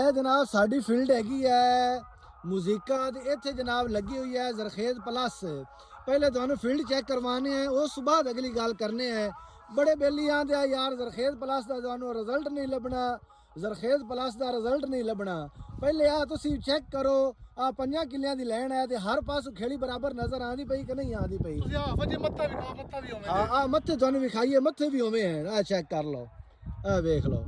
ਇਹ ਜਨਾਬ ਸਾਡੀ ਫੀਲਡ ਹੈਗੀ ਹੈ ਮੂਜ਼ਿਕਾ ਤੇ ਇੱਥੇ ਜਨਾਬ ਲੱਗੀ ਹੋਈ ਹੈ ਜ਼ਰਖੇਜ਼ ਪਲੱਸ। ਪਹਿਲੇ ਤੁਹਾਨੂੰ ਫੀਲਡ ਚੈੱਕ ਕਰਵਾने हैं ਉਸ ਤੋਂ ਬਾਅਦ ਅਗਲੀ ਗੱਲ ਕਰਨੇ है। बड़े बेली आते हैं यार ਜ਼ਰਖੇਜ਼ ਪਲੱਸ ਦਾ ਤੁਹਾਨੂੰ ਰਿਜ਼ਲਟ ਨਹੀਂ ਲੱਭਣਾ, ਜ਼ਰਖੇਜ਼ ਪਲੱਸ ਦਾ ਰਿਜ਼ਲਟ ਨਹੀਂ ਲੱਭਣਾ। ਪਹਿਲੇ ਆ ਤੁਸੀਂ ਚੈੱਕ ਕਰੋ ਆ 5 ਕਿੱਲਿਆਂ ਦੀ ਲੈਣ ਹੈ ਤੇ ਹਰ ਪਾਸੋਂ ਖੇੜੀ ਬਰਾਬਰ ਨਜ਼ਰ ਆਂਦੀ ਪਈ ਕਿ ਨਹੀਂ ਆਂਦੀ ਪਈ। ਤੁਸੀਂ ਆ ਫਜੇ ਮੱਥਾ ਵਿਖਾ, ਮੱਥਾ ਵੀ ਹੋਵੇ। ਆ ਮੱਥੇ ਤੁਹਾਨੂੰ ਵਿਖਾਈਏ, ਮੱਥੇ ਵੀ ਹੋਵੇਂ ਹੈ। ਆ ਚੈੱਕ ਕਰ ਲਓ, ਆ ਵੇਖ ਲਓ।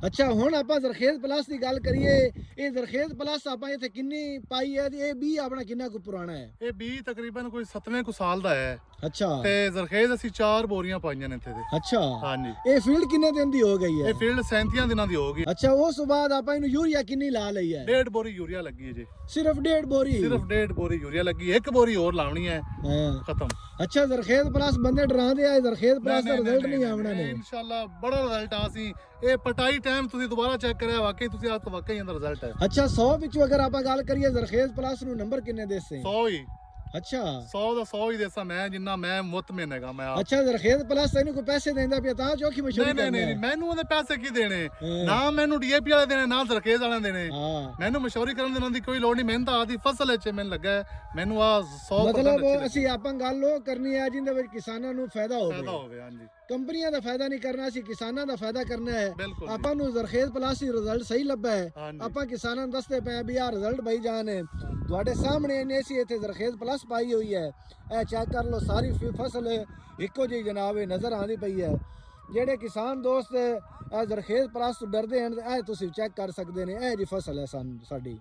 अच्छा हुण आपां ਜ਼ਰਖੇਜ਼ ਪਲੱਸ ਦੀ ਗੱਲ ਕਰੀਏ। ਇਹ ਜ਼ਰਖੇਜ਼ ਪਲੱਸ ਆਪਾਂ ਇੱਥੇ ਕਿੰਨੀ ਪਾਈ ਹੈ ਤੇ ਇਹ 20 ਆਪਣਾ ਕਿੰਨਾ ਕੁ ਪੁਰਾਣਾ ਹੈ? ਇਹ 20 ਤਕਰੀਬਨ ਕੋਈ 7ਵੇਂ ਕੁ ਸਾਲ ਦਾ ਹੈ। ਅੱਛਾ। ਤੇ ਜ਼ਰਖੇਜ਼ ਅਸੀਂ 4 ਬੋਰੀਆਂ ਪਾਈਆਂ ਨੇ ਇੱਥੇ ਤੇ। ਅੱਛਾ ਹਾਂਜੀ। ਇਹ ਫੀਲਡ ਕਿੰਨੇ ਦਿਨ ਦੀ ਹੋ ਗਈ ਹੈ? ਇਹ ਫੀਲਡ 37 ਦਿਨਾਂ ਦੀ ਹੋਗੀ। ਅੱਛਾ ਉਸ ਤੋਂ ਬਾਅਦ ਆਪਾਂ ਇਹਨੂੰ ਯੂਰੀਆ ਕਿੰਨੀ ਲਾ ਲਈ ਹੈ? 1.5 ਬੋਰੀ ਯੂਰੀਆ ਲੱਗੀ ਹੈ ਜੀ। ਸਿਰਫ 1.5 ਬੋਰੀ? ਸਿਰਫ 1.5 ਬੋਰੀ ਯੂਰੀਆ ਲੱਗੀ, 1 ਬੋਰੀ ਹੋਰ ਲਾਉਣੀ ਹੈ। ਖਤਮ। ਅੱਛਾ ਜ਼ਰਖੇਜ਼ ਪਲੱਸ ਬੰਦੇ ਡਰਾਉਂਦੇ ਆ ਜ਼ਰਖੇਜ਼ ਪਲੱਸ ਦਾ ਰਿਜ਼ਲਟ ਨਹੀਂ ਆਉਣਾ ਨੇ। ਇਨਸ਼ਾਅੱਲਾ ਬੜਾ ਰਿਜ਼ਲਟ ਆ ਸੀ। ਇਹ ਪਟਾਈ ਟਾਈਮ ਤੁਸੀਂ ਦੁਬਾਰਾ ਚੈੱਕ ਕਰਿਆ, ਵਾਕਈ ਤੁਸੀਂ ਆ ਤਾਂ ਵਾਕਈ ਇਹਦਾ ਰਿਜ਼ਲਟ ਹੈ। ਅੱਛਾ 100 ਵਿੱਚੋਂ ਅਗਰ ਆਪਾਂ ਗੱਲ ਕਰੀਏ ਜ਼ਰਖੇਜ਼ ਪਲੱਸ ਨੂੰ ਨੰਬਰ ਕਿੰਨੇ ਦੇਸੇ? 100 ਹੀ। अच्छा 100 ਦਾ 100 ਹੀ ਦੇਸਾਂ ਮੈਂ, ਜਿੰਨਾ ਮੈਂ ਮੁਤਮਿਨ ਹੈਗਾ ਮੈਂ। अच्छा ਜ਼ਰਖੇਜ਼ ਪਲੱਸ ਤੈਨੂੰ ਕੋਈ ਪੈਸੇ ਦਿੰਦਾ ਪਿਆ ਤਾਂ ਚੋਖੀ ਮਸ਼ਹੂਰੀ ਕਰਦਾ? ਨਹੀਂ ਮੈਨੂੰ ਉਹਦੇ ਪੈਸੇ ਕੀ ਦੇਣੇ, ਨਾ ਮੈਨੂੰ ਡੀਏਪੀ ਵਾਲੇ ਦੇਣੇ ਨਾ ਜ਼ਰਖੇਜ਼ ਵਾਲੇ ਦੇਣੇ। ਮੈਨੂੰ ਮਸ਼ਹੂਰੀ ਕਰਨ ਦੇਣ ਦੀ ਕੋਈ ਲੋੜ ਨਹੀਂ। ਮੈਨੂੰ ਤਾਂ ਆਦੀ ਫਸਲ ਵਿੱਚ ਮੈਨੂੰ ਲੱਗਾ ਮੈਨੂੰ ਆ 100% ਮਤਲਬ ਅਸੀਂ ਆਪਾਂ ਗੱਲ ਉਹ ਕਰਨੀ ਹੈ ਜਿੰਦੇ ਵਿੱਚ ਕਿਸਾਨਾਂ ਨੂੰ ਫਾਇਦਾ ਹੋਵੇ। ਹਾਂਜੀ। ਕੰਪਨੀਆਂ ਦਾ ਫਾਇਦਾ ਨਹੀਂ ਕਰਨਾ, ਅਸੀਂ ਕਿਸਾਨਾਂ ਦਾ ਫਾਇਦਾ ਕਰਨਾ ਹੈ। ਆਪਾਂ ਨੂੰ ਜ਼ਰਖੇਜ਼ ਪਲੱਸ ਹੀ ਰਿਜ਼ਲਟ ਸਹੀ ਲੱਭਾ ਹੈ। ਆਪਾਂ ਕਿਸਾਨਾਂ ਨੂੰ ਦੱਸਦੇ ਪਏ ਵੀ ਆਹ ਰਿਜ਼ਲਟ ਬਈ ਜਾਨ ਹੈ ਤੁਹਾਡੇ ਸਾਹਮਣੇ। ਇਹਨੇ ਅਸੀਂ ਇੱਥੇ ਜ਼ਰਖੇਜ਼ ਪਲੱਸ ਪਾਈ ਹੋਈ ਹੈ। ਇਹ ਚੈੱਕ ਕਰ ਲਓ, ਸਾਰੀ ਫਸਲ ਇੱਕੋ ਜਿਹੀ ਜਨਾਬ ਨਜ਼ਰ ਆਉਂਦੀ ਪਈ ਹੈ। ਜਿਹੜੇ ਕਿਸਾਨ ਦੋਸਤ ਇਹ ਜ਼ਰਖੇਜ਼ ਪਲੱਸ ਤੋਂ ਡਰਦੇ ਹਨ ਇਹ ਤੁਸੀਂ ਚੈੱਕ ਕਰ ਸਕਦੇ ਨੇ। ਇਹ ਜੀ ਫਸਲ ਹੈ ਸਾਡੀ।